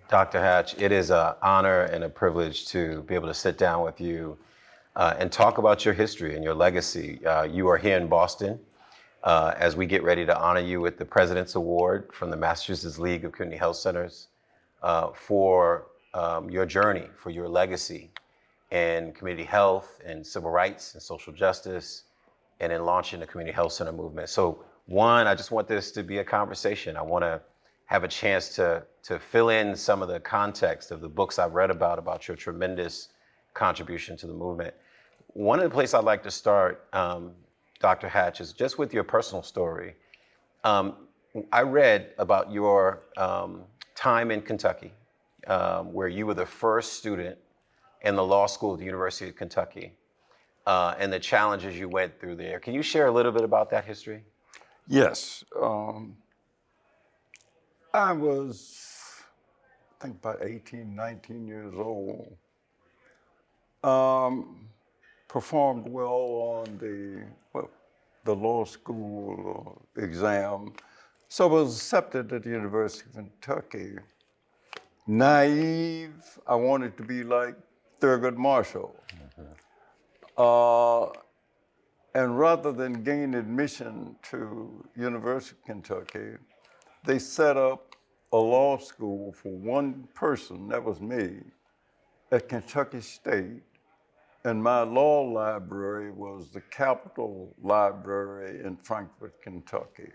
Dr. Hatch, it is an honor and a privilege to be able to sit down with you and talk about your history and your legacy. You are here in Boston as we get ready to honor you with the President's Award from the Massachusetts League of Community Health Centers for your journey, for your legacy in community health and civil rights and social justice, and in launching the community health center movement. So one, I just want this to be a conversation. I want to have a chance to fill in some of the context of the books I've read about your tremendous contribution to the movement. One of the places I'd like to start, Dr. Hatch, is just with your personal story. I read about your time in Kentucky, where you were the first student in the law school at the University of Kentucky, and the challenges you went through there. Can you share a little bit about that history? Yes. I was, I think, about 18, 19 years old. Performed well on the law school exam. So I was accepted at the University of Kentucky. Naive, I wanted to be like Thurgood Marshall. And rather than gain admission to University of Kentucky, they set up a law school for one person, that was me, at Kentucky State. And my law library was the Capitol Library in Frankfort, Kentucky.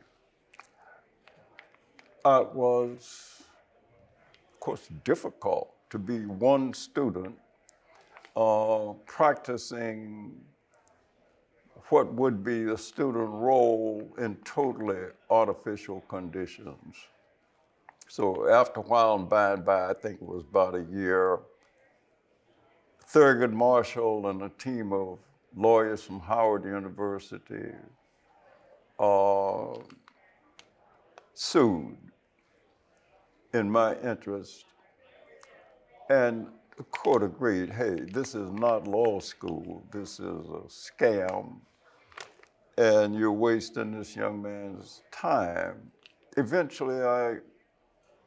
It was, of course, difficult to be one student practicing what would be the student role in totally artificial conditions. So after a while, and by and by, I think it was about a year, Thurgood Marshall and a team of lawyers from Howard University sued in my interest. And the court agreed, hey, this is not law school, this is a scam, and you're wasting this young man's time. Eventually,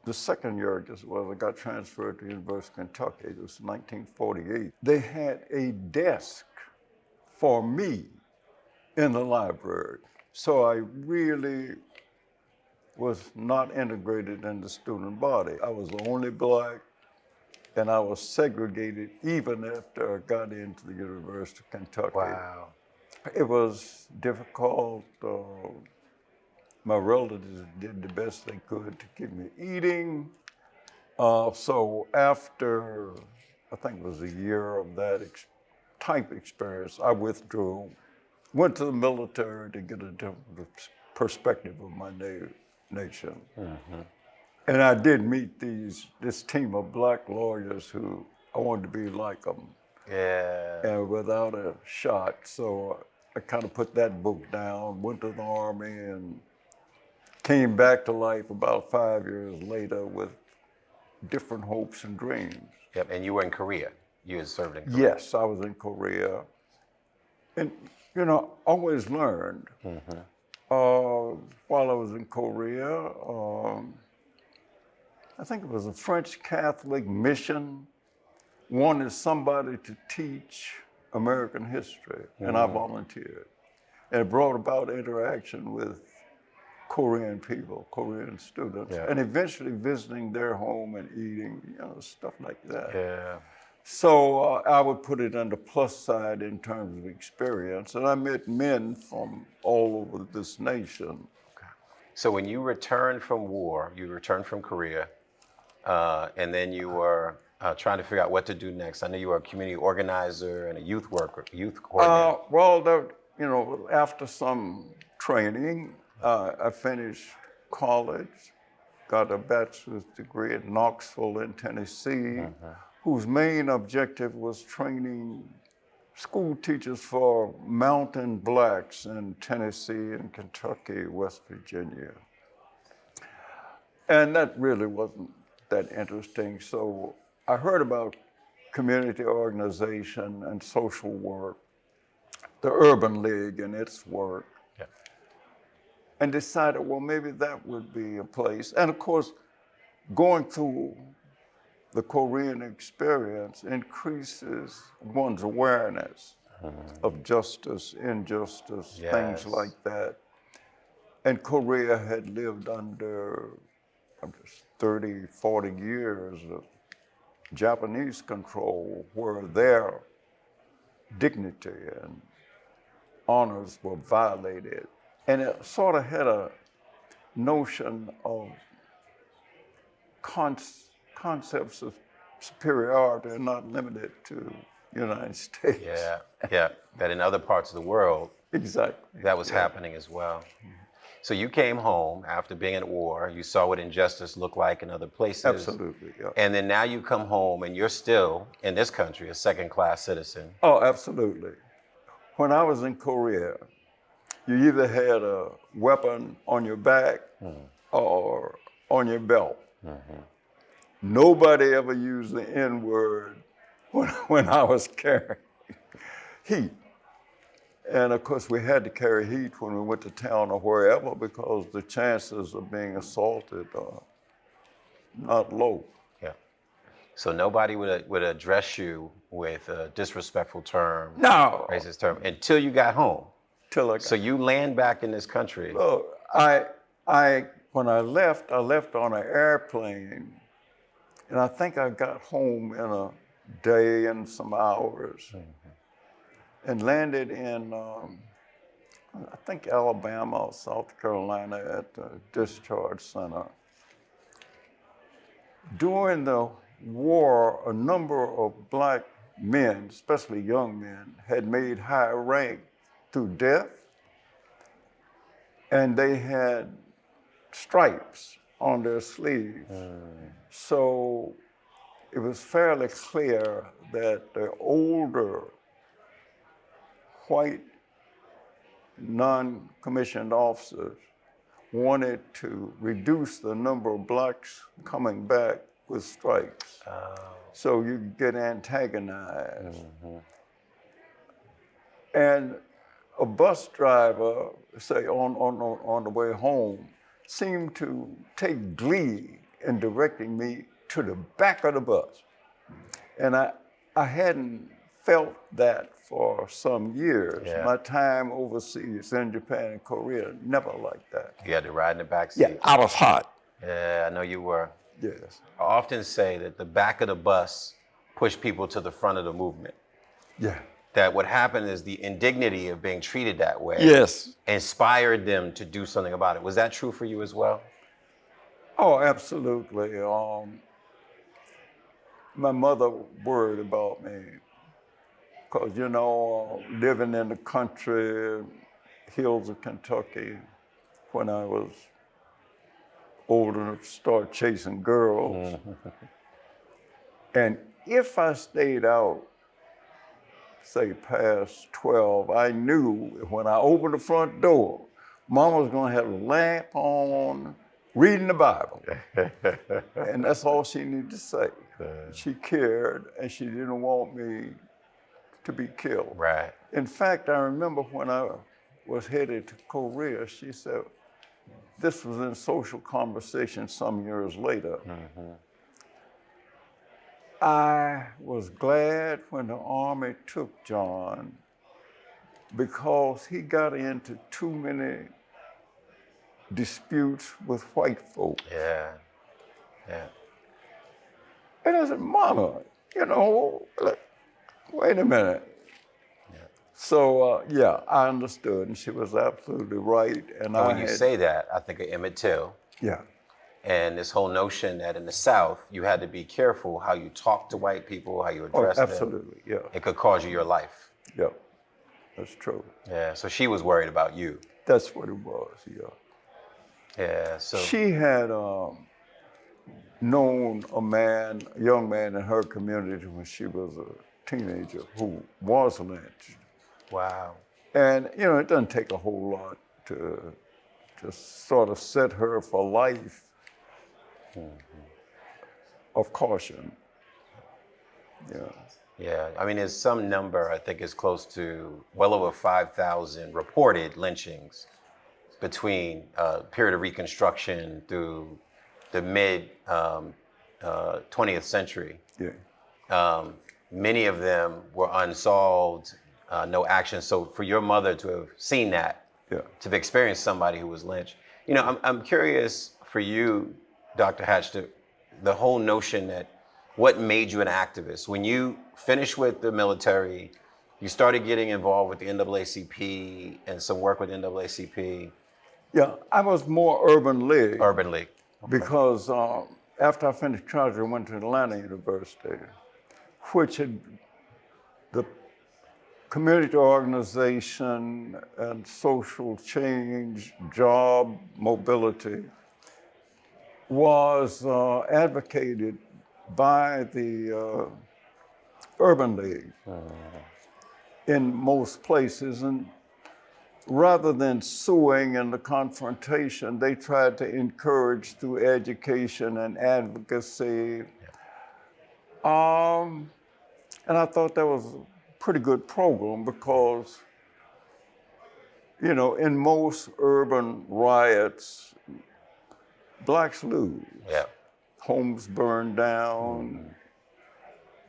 the second year, I got transferred to the University of Kentucky. It was 1948. They had a desk for me in the library. So I really was not integrated in the student body. I was the only black, and I was segregated even after I got into the University of Kentucky. Wow. It was difficult. My relatives did the best they could to keep me eating. So after, I think it was a year of that type experience, I withdrew, went to the military to get a different perspective of my nation. Mm-hmm. And I did meet this team of black lawyers who I wanted to be like them. Yeah. And without a shot. So I kind of put that book down, went to the Army, and came back to life about 5 years later with different hopes and dreams. Yep, and you were in Korea. You had served in Korea. Yes, I was in Korea. And, always learned. Mm-hmm. While I was in Korea, I think it was a French Catholic mission wanted somebody to teach American history, and I volunteered. And it brought about interaction with Korean people, Korean students, and eventually visiting their home and eating, stuff like that. Yeah. So I would put it on the plus side in terms of experience, and I met men from all over this nation. Okay. So when you returned from war, you returned from Korea, and then you were trying to figure out what to do next. I know you were a community organizer and a youth coordinator. After some training, I finished college, got a bachelor's degree at Knoxville in Tennessee, whose main objective was training school teachers for mountain blacks in Tennessee and Kentucky, West Virginia. And that really wasn't that interesting. So I heard about community organization and social work, the Urban League and its work, and decided, well, maybe that would be a place. And of course, going through the Korean experience increases one's awareness of justice, injustice, things Yes. like that. And Korea had lived under 30, 40 years of Japanese control where their dignity and honors were violated. And it sort of had a notion of concepts of superiority are not limited to the United States. Yeah, yeah. That in other parts of the world, Exactly. that was happening as well. So you came home after being at war. You saw what injustice looked like in other places. Absolutely, yeah. And then now you come home and you're still, in this country, a second-class citizen. Oh, absolutely. When I was in Korea, you either had a weapon on your back or on your belt. Nobody ever used the N-word when I was carrying heat. And of course, we had to carry heat when we went to town or wherever because the chances of being assaulted are not low. Yeah. So nobody would address you with a disrespectful term, No, racist term, until you got home. till I So you land back in this country. when I left on an airplane, and I think I got home in a day and some hours, and landed in, I think Alabama or South Carolina at the discharge center. During the war, a number of black men, especially young men, had made high rank through death, and they had stripes on their sleeves. So it was fairly clear that the older white non-commissioned officers wanted to reduce the number of blacks coming back with stripes. So you get antagonized. And a bus driver, say on the way home, seemed to take glee in directing me to the back of the bus. And I hadn't felt that for some years. Yeah. My time overseas in Japan and Korea, never like that. You had to ride in the back seat. I was hot. Yeah, I know you were. Yes. I often say that the back of the bus pushed people to the front of the movement. Yeah. That what happened is the indignity of being treated that way Yes. inspired them to do something about it. Was that true for you as well? Oh, absolutely. My mother worried about me because, living in the country, hills of Kentucky, when I was old enough to start chasing girls. And if I stayed out, say past 12, I knew when I opened the front door, Mama was gonna have a lamp on, reading the Bible. And that's all she needed to say. She cared and she didn't want me to be killed. Right. In fact, I remember when I was headed to Korea, she said, this was in social conversation some years later. I was glad when the Army took John because he got into too many disputes with white folk. Yeah. Yeah. And I said, Mama, wait a minute. So, I understood, and she was absolutely right. And When you say that, I think of Emmett Till. Yeah. And this whole notion that in the South, you had to be careful how you talk to white people, how you address them. Absolutely, yeah. It could cause you your life. Yeah, that's true. Yeah, so she was worried about you. That's what it was, yeah. Yeah, so. She had known a young man in her community when she was a teenager who was lynched. Wow. And, it doesn't take a whole lot to sort of set her for life of caution. Yeah. Yeah, I mean, there's some number, I think it's close to well over 5,000 reported lynchings between period of Reconstruction through the mid 20th century. Yeah. Many of them were unsolved, no action. So for your mother to have seen that, Yeah. to have experienced somebody who was lynched, I'm curious for you, Dr. Hatch, the whole notion that what made you an activist? When you finished with the military, you started getting involved with the NAACP and some work with NAACP, Yeah, I was more urban league Urban League. because after I finished college, I went to Atlanta University, which had the community organization and social change, job mobility was advocated by the Urban League in most places. And rather than suing and the confrontation, they tried to encourage through education and advocacy. And I thought that was a pretty good program because, in most urban riots, blacks lose. Yeah. Homes burned down.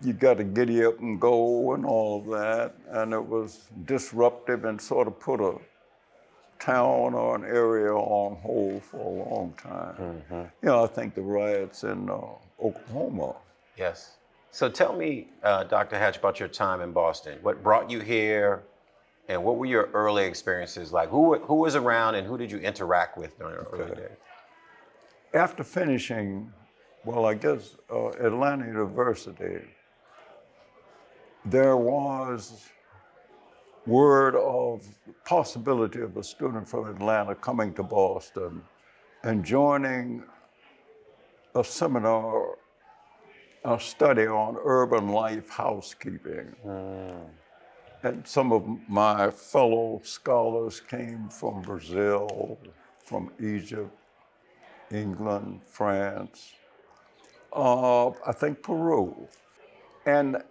You got to giddy up and go and all of that. And it was disruptive and sort of put a town or an area on hold for a long time. I think the riots in Oklahoma. Yes. So tell me, Dr. Hatch, about your time in Boston. What brought you here, and what were your early experiences like? Who was around, and who did you interact with during your early days? After finishing, Atlanta University, there was word of possibility of a student from Atlanta coming to Boston and joining a seminar, a study on urban life housekeeping. And some of my fellow scholars came from Brazil, from Egypt, England, France, I think Peru. And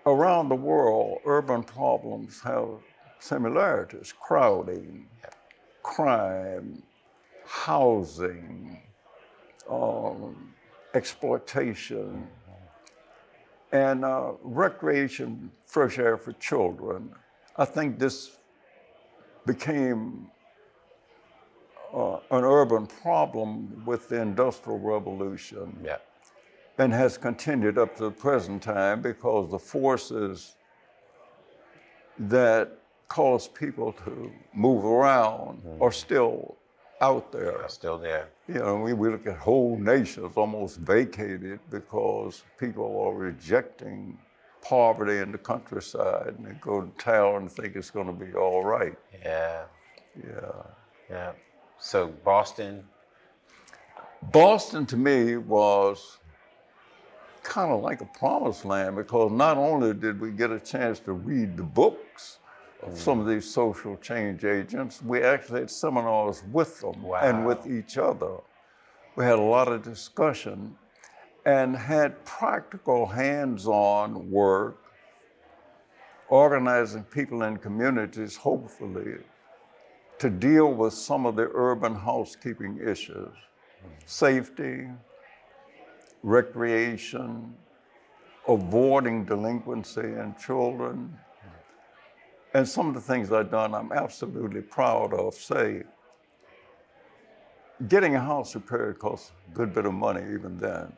around the world, urban problems have similarities: crowding, crime, housing, exploitation, and recreation, fresh air for children. I think this became an urban problem with the Industrial Revolution. Yeah. And has continued up to the present time because the forces that cause people to move around are still out there. Are still there. We look at whole nations almost vacated because people are rejecting poverty in the countryside, and they go to town and think it's going to be all right. Yeah. Yeah. Yeah. So Boston. Boston to me was kind of like a promised land because not only did we get a chance to read the books of some of these social change agents, we actually had seminars with them and with each other. We had a lot of discussion and had practical hands-on work, organizing people in communities, hopefully, to deal with some of the urban housekeeping issues: safety, recreation, avoiding delinquency in children. And some of the things I've done, I'm absolutely proud of. Say, getting a house repaired costs a good bit of money even then.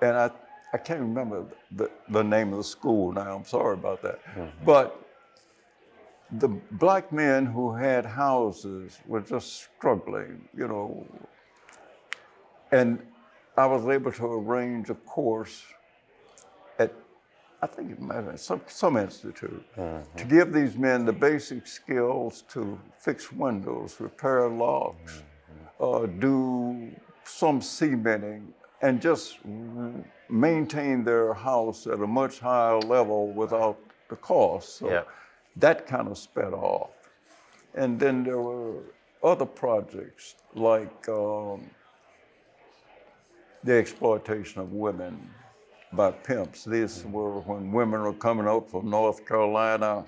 And I can't remember the name of the school now, I'm sorry about that. But the black men who had houses were just struggling, And I was able to arrange a course at, I think it might have been some institute, to give these men the basic skills to fix windows, repair locks, do some cementing, and just maintain their house at a much higher level without the cost. So that kind of sped off. And then there were other projects like the exploitation of women by pimps. These were when women were coming out from North Carolina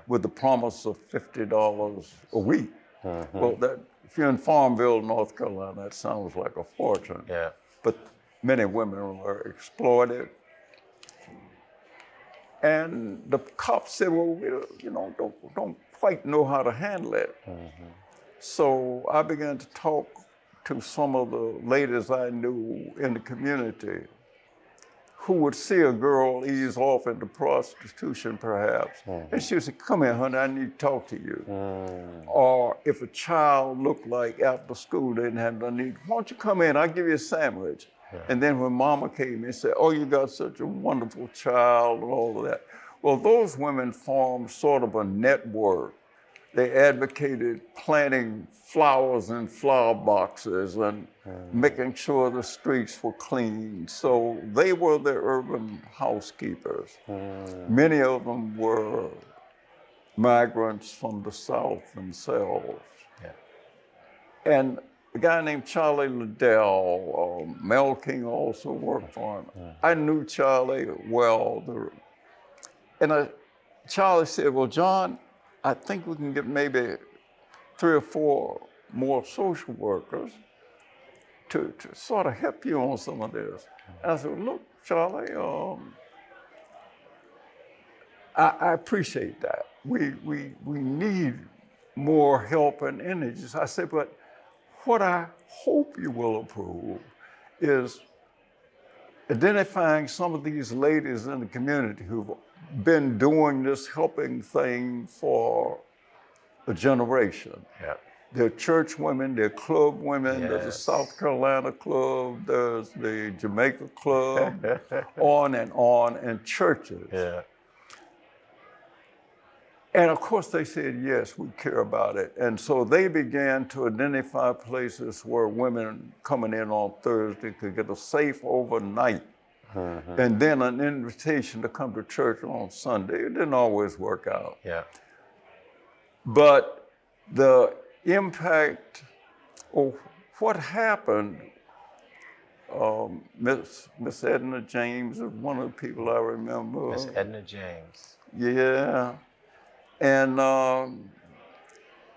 with the promise of $50 a week. Well, if you're in Farmville, North Carolina, that sounds like a fortune. Yeah. but many women were exploited. And the cops said, well, we don't quite know how to handle it. So I began to talk to some of the ladies I knew in the community who would see a girl ease off into prostitution, perhaps. And she would say, come here, honey, I need to talk to you. Or if a child looked like after school they didn't have no need, why don't you come in, I'll give you a sandwich. And then when mama came and said, oh, you got such a wonderful child and all of that. Well, those women formed sort of a network. They advocated planting flowers in flower boxes and making sure the streets were clean. So they were the urban housekeepers. Many of them were migrants from the South themselves. And a guy named Charlie Liddell, Mel King also worked for him. I knew Charlie well. Charlie said, well, John, I think we can get maybe 3 or 4 more social workers to sort of help you on some of this. And I said, look, Charlie, I appreciate that. We need more help and energy. I said, but what I hope you will approve is identifying some of these ladies in the community who've been doing this helping thing for a generation. They're church women, they're club women, there's the South Carolina Club, there's the Jamaica Club, on, and churches. And of course they said, yes, we care about it. And so they began to identify places where women coming in on Thursday could get a safe overnight. And then an invitation to come to church on Sunday. It didn't always work out. But the impact of what happened, Miss Edna James is one of the people I remember. Miss Edna James. Yeah. And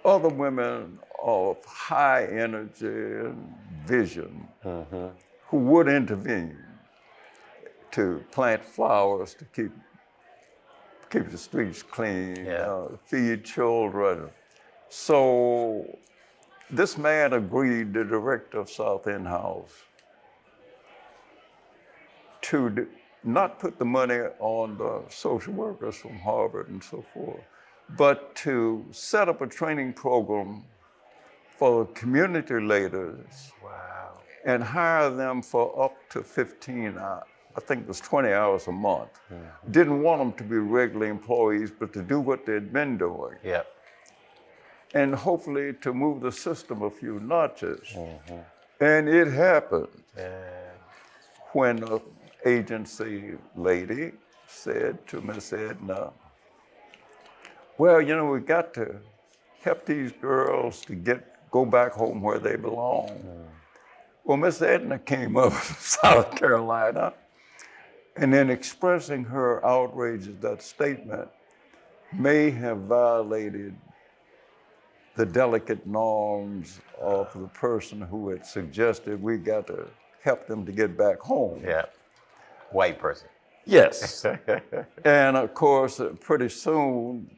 other women of high energy and vision who would intervene to plant flowers to keep the streets clean, feed children. So this man agreed, the director of South End House, to not put the money on the social workers from Harvard and so forth, but to set up a training program for community leaders. And hire them for up to 15 hours. I think it was 20 hours a month. Didn't want them to be regular employees, but to do what they'd been doing. And hopefully to move the system a few notches. And it happened. When an agency lady said to Miss Edna, well, we got to help these girls to go back home where they belong. Well, Miss Edna came up from South Carolina, and in expressing her outrage at that statement, may have violated the delicate norms of the person who had suggested we got to help them to get back home. White person. Yes. And of course, pretty soon,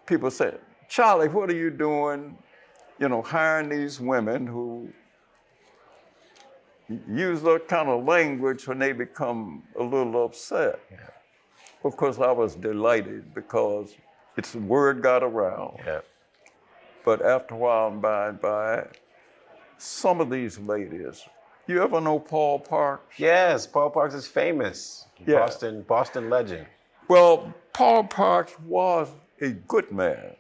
people said, Charlie, what are you doing, hiring these women who use that kind of language when they become a little upset? Of course, I was delighted because the word got around. But after a while, by and by, some of these ladies, you ever know Paul Parks? Yes, Paul Parks is famous. Boston legend. Well, Paul Parks was a good man.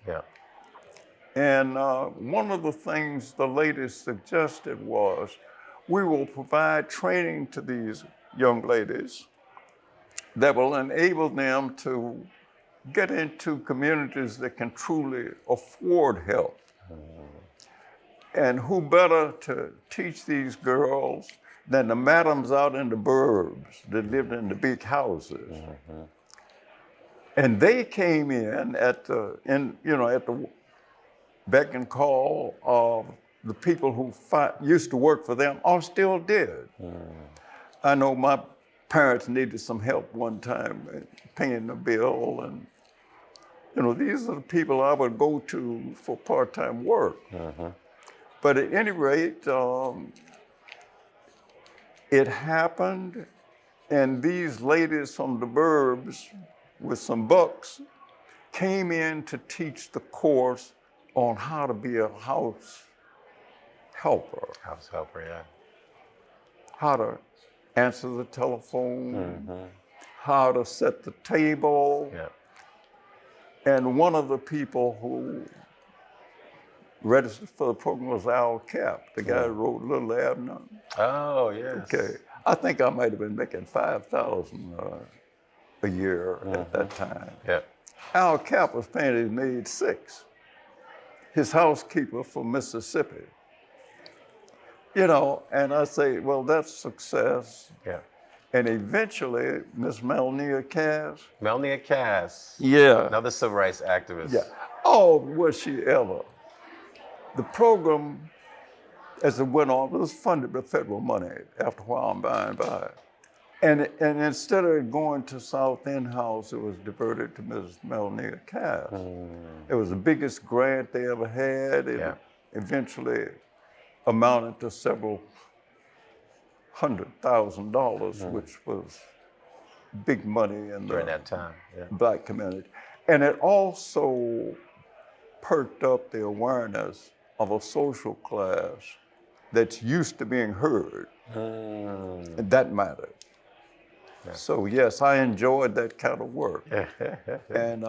And one of the things the ladies suggested was, we will provide training to these young ladies that will enable them to get into communities that can truly afford help. And who better to teach these girls than the madams out in the burbs that lived in the big houses. And they came in at the beck and call of the people who used to work for them are still dead. I know my parents needed some help one time in paying the bill, and these are the people I would go to for part-time work. But at any rate, it happened, and these ladies from the burbs with some bucks came in to teach the course on how to be a house helper, House helper, yeah. how to answer the telephone, how to set the table. Yeah. And one of the people who registered for the program was Al Cap, the guy who wrote Little Abner. Oh, yes. Okay, I think I might have been making $5,000 a year at that time. Yeah. Al Cap was paying his maid $6. His housekeeper from Mississippi. And I say, well, that's success. Yeah. And eventually, Miss Melnia Cass. Melnia Cass. Yeah. Another civil rights activist. Yeah. Oh, was she ever. The program, as it went on, it was funded with federal money after a while by and by. And instead of going to South End House, it was diverted to Ms. Melnia Cass. It was the biggest grant they ever had. It eventually amounted to several $100,000, which was big money in During the that time. Yeah. Black community. And it also perked up the awareness of a social class that's used to being heard. And that mattered. Yeah. So yes, I enjoyed that kind of work. And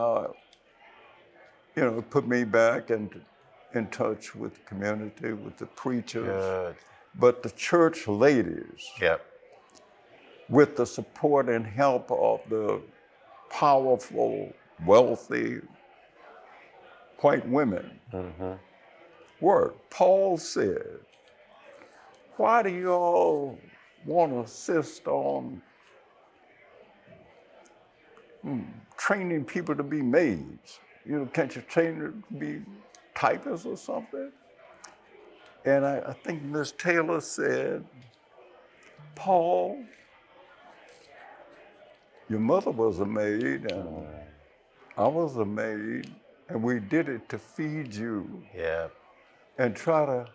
it put me back in touch with the community, with the preachers. Good. But the church ladies, Yeah. with the support and help of the powerful, wealthy white women, worked. Paul said, why do you all want to insist on training people to be maids? Can't you train them to be typists or something? And I think Miss Taylor said, Paul, your mother was a maid and I was a maid, and we did it to feed you Yeah. and try to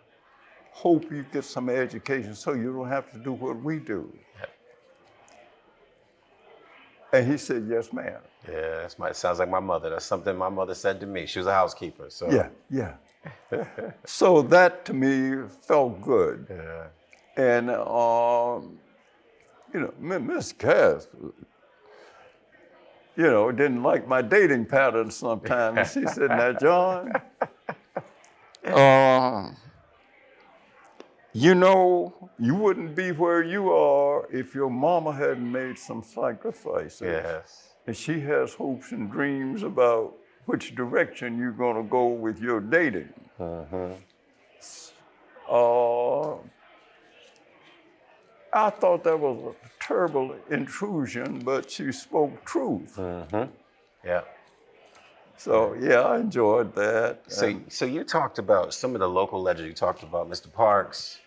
hope you get some education so you don't have to do what we do. And he said, yes, ma'am. Yeah, sounds like my mother. That's something my mother said to me. She was a housekeeper. So Yeah. So that to me felt good. Yeah. And, Miss Cass, didn't like my dating pattern sometimes. She said, now, John, you wouldn't be where you are if your mama hadn't made some sacrifices. Yes. And she has hopes and dreams about which direction you're going to go with your dating. I thought that was a terrible intrusion, but she spoke truth. Yeah. So, yeah, I enjoyed that. So you talked about some of the local legends. You talked about Mr. Parks.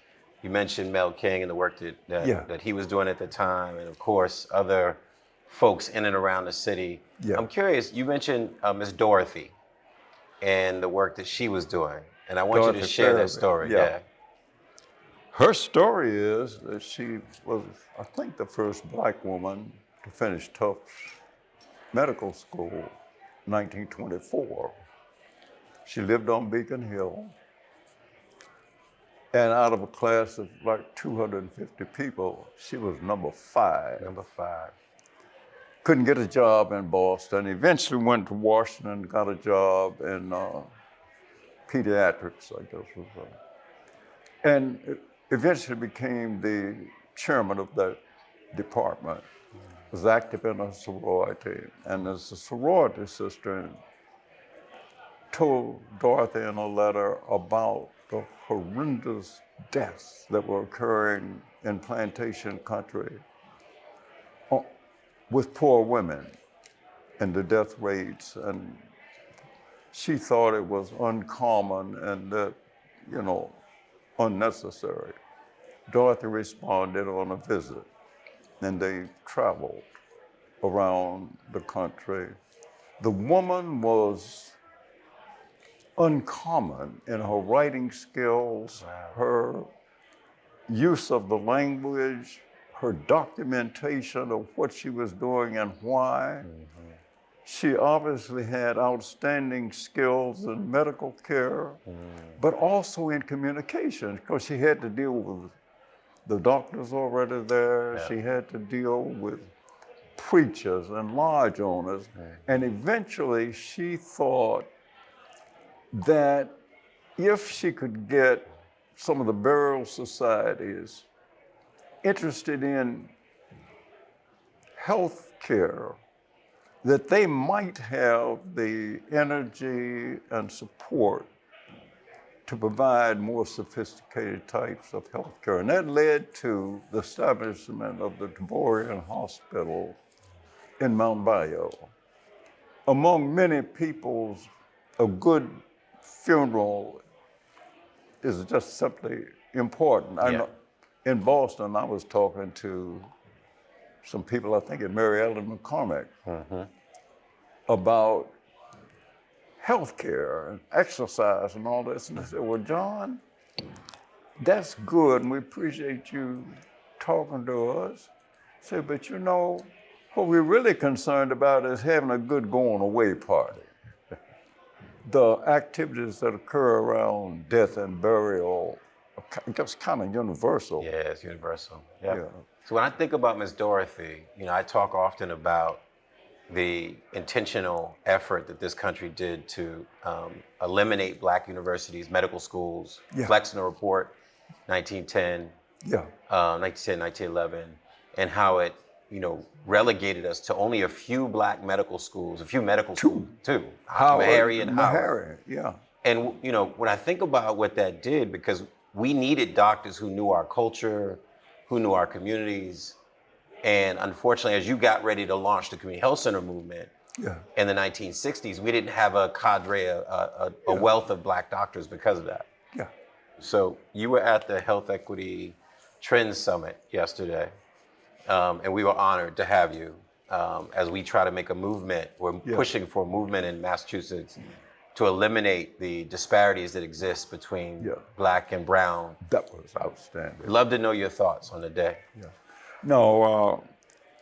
You mentioned Mel King and the work that he was doing at the time, and of course other folks in and around the city. Yeah. I'm curious. You mentioned Miss Dorothy and the work that she was doing, and I want you to Dorothy share that Fairbanks, story. yeah. Her story is that she was, I think, the first Black woman to finish Tufts Medical School in 1924. She lived on Beacon Hill. And out of a class of like 250 people, she was number 5. Number 5. Couldn't get a job in Boston. Eventually went to Washington, got a job in pediatrics, I guess was. And eventually became the chairman of that department. Was active in a sorority. And as a sorority sister, told Dorothy in a letter about the horrendous deaths that were occurring in plantation country with poor women and the death rates. And she thought it was uncommon and that, unnecessary. Dorothy responded on a visit, and they traveled around the country. The woman was uncommon in her writing skills, her use of the language, her documentation of what she was doing and why. She obviously had outstanding skills in medical care, but also in communication, because she had to deal with the doctors already there. Yeah. She had to deal with preachers and lodge owners. And eventually she thought that if she could get some of the burial societies interested in health care, that they might have the energy and support to provide more sophisticated types of health care. And that led to the establishment of the Taborian Hospital in Mount Bayou. Among many people's, a good funeral is just simply important. I know in Boston, I was talking to some people, I think at Mary Ellen McCormick, about health care and exercise and all this. And I said, well, John, that's good, and we appreciate you talking to us. I said, but you know, what we're really concerned about is having a good going away party. The activities that occur around death and burial are just kind of universal. Yeah, it's universal. Yeah. Yeah. So when I think about Miss Dorothy, you know, I talk often about the intentional effort that this country did to eliminate Black universities, medical schools, Yeah. Flexner Report, 1910, Yeah. 1910, 1911, and how it, you know, relegated us to only a few Black medical schools, a few medical schools, two, Meharry and Howard. Yeah. And, you know, when I think about what that did, because we needed doctors who knew our culture, who knew our communities. And unfortunately, as you got ready to launch the community health center movement Yeah. in the 1960s, we didn't have a cadre, a wealth of Black doctors because of that. Yeah. So you were at the Health Equity Trends Summit yesterday, and we were honored to have you as we try to make a movement. We're pushing for a movement in Massachusetts to eliminate the disparities that exist between Black and Brown. That was outstanding. We'd love to know your thoughts on the day. Yeah. No,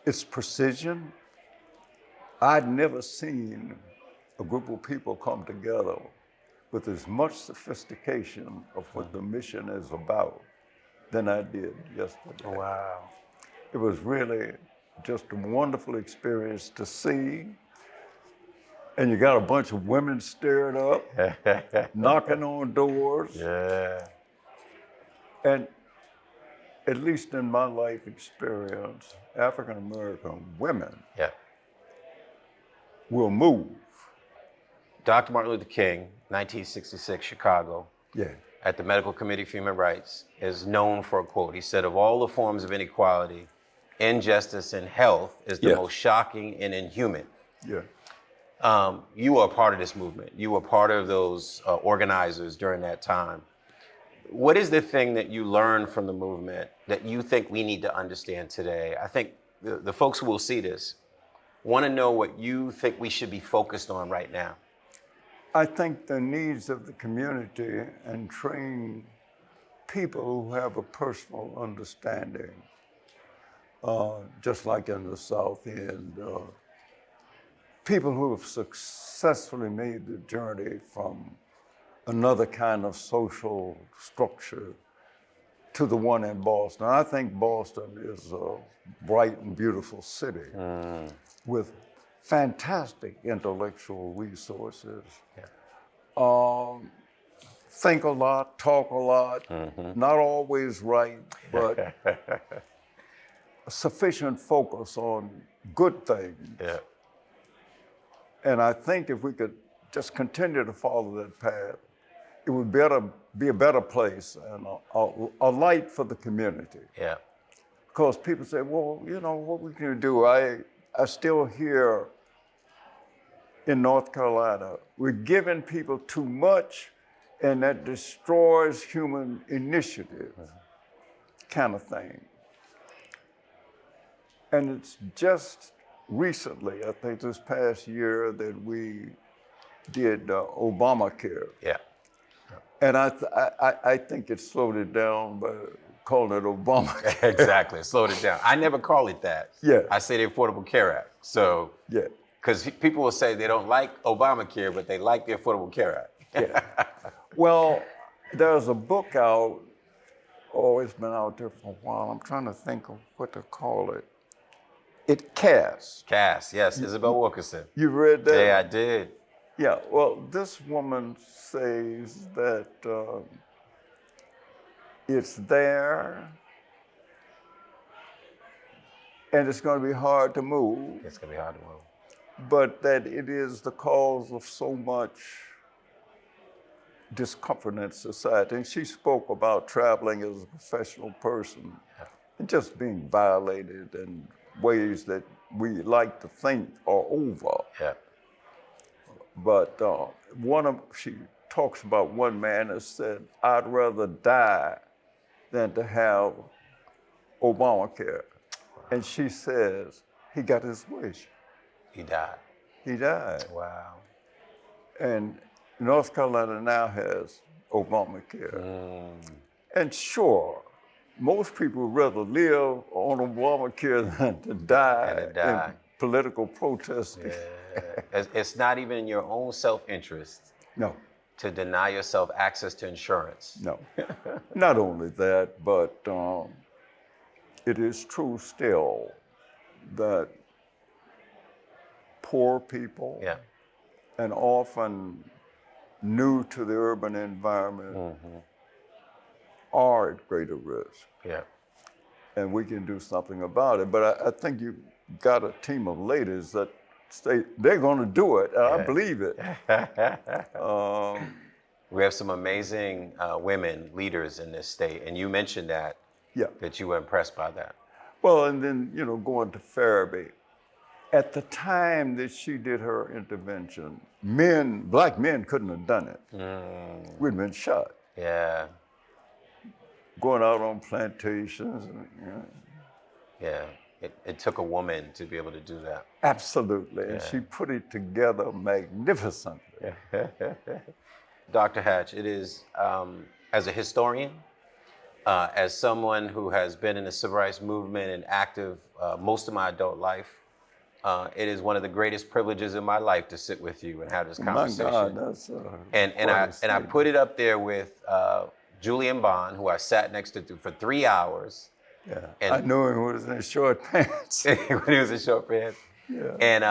it's precision. I'd never seen a group of people come together with as much sophistication of what the mission is about than I did yesterday. Wow. It was really just a wonderful experience to see. And you got a bunch of women stirred up, knocking on doors. Yeah. And at least in my life experience, African American women will move. Dr. Martin Luther King, 1966, Chicago, Yeah. at the Medical Committee for Human Rights, is known for a quote. He said, of all the forms of inequality, injustice in health is the most shocking and inhuman. Yeah. You were a part of this movement. You were part of those organizers during that time. What is the thing that you learned from the movement that you think we need to understand today? I think the folks who will see this want to know what you think we should be focused on right now. I think the needs of the community and train people who have a personal understanding, just like in the South End, people who have successfully made the journey from another kind of social structure to the one in Boston. I think Boston is a bright and beautiful city with fantastic intellectual resources. Think a lot, talk a lot, not always right, but sufficient focus on good things. Yeah. And I think if we could just continue to follow that path, it would be a better place and a light for the community. Yeah. Because people say, well, you know, what we can do? I still hear in North Carolina, we're giving people too much and that destroys human initiative, kind of thing. And it's just recently, I think this past year, that we did Obamacare. Yeah. And I think it slowed it down by calling it Obamacare. Exactly. Slowed it down. I never call it that. Yeah. I say the Affordable Care Act. So, Yeah. because people will say they don't like Obamacare, but they like the Affordable Care Act. Yeah. Well, there's a book out, it's been out there for a while. I'm trying to think of what to call it. Cass. Cass, yes, Isabel Wilkerson. You read that? Yeah, I did. Yeah, well, this woman says that it's there and it's going to be hard to move, It's going to be hard to move. but that it is the cause of so much discomfort in society. And she spoke about traveling as a professional person and just being violated in ways that we like to think are over. Yeah. But she talks about one man that said, I'd rather die than to have Obamacare. And she says, he got his wish. He died. He died. Wow. And North Carolina now has Obamacare. And sure, most people would rather live on Obamacare than to die, in political protesting. Yeah. It's not even in your own self-interest No, to deny yourself access to insurance. no. Not only that, but it is true still that poor people Yeah. and often new to the urban environment are at greater risk. Yeah. And we can do something about it. But I think you got a team of ladies that say they're going to do it, and I believe it. We have some amazing women leaders in this state, and you mentioned that you were impressed by that. Well, and then, going to Farabee. At the time that she did her intervention, black men couldn't have done it. We'd been shot. Yeah. Going out on plantations. Yeah. It took a woman to be able to do that. Absolutely. And she put it together magnificently. Dr. Hatch, it is, as a historian, as someone who has been in the civil rights movement and active most of my adult life, it is one of the greatest privileges in my life to sit with you and have this conversation. My God, that's and I put it up there with Julian Bond, who I sat next to for 3 hours. Yeah, and I knew him when he was in short pants. when he was in short pants. Yeah. And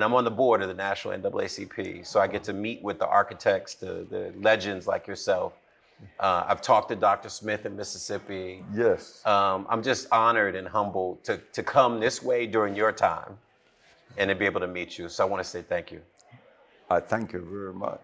I'm on the board of the National NAACP, so I get to meet with the architects, the legends like yourself. I've talked to Dr. Smith in Mississippi. Yes. I'm just honored and humbled to come this way during your time and to be able to meet you. So I want to say thank you. I thank you very much.